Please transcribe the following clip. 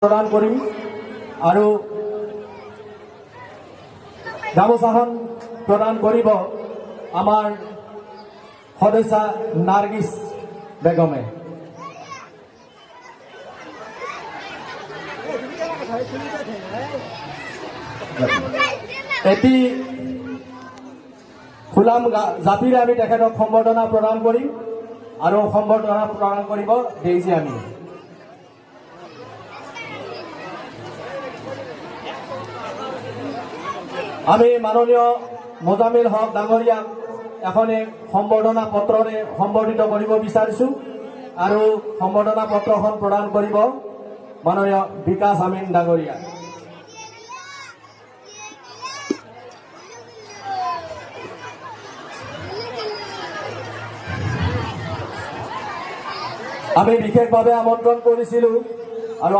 প্ৰদান কৰিম আৰু গামোচাখন প্ৰদান কৰিব আমাৰ সদস্যা নাৰ্গিছ বেগমে। এটি খোলাম জাতিৰে আমি তেখেতক সম্বৰ্ধনা প্ৰদান কৰিম আৰু সম্বৰ্ধনা প্ৰদান কৰিব ডেইজি আমি। আমি মাননীয় মোজামিল হক ডাঙৰীয়াক এখন সম্বৰ্ধনা পত্ৰৰে সম্বৰ্ধিত কৰিব বিচাৰিছো আৰু সম্বৰ্ধনা পত্ৰখন প্ৰদান কৰিব মাননীয় বিকাশ আমিন ডাঙৰীয়া। আমি বিশেষভাৱে আমন্ত্ৰণ কৰিছিলো আৰু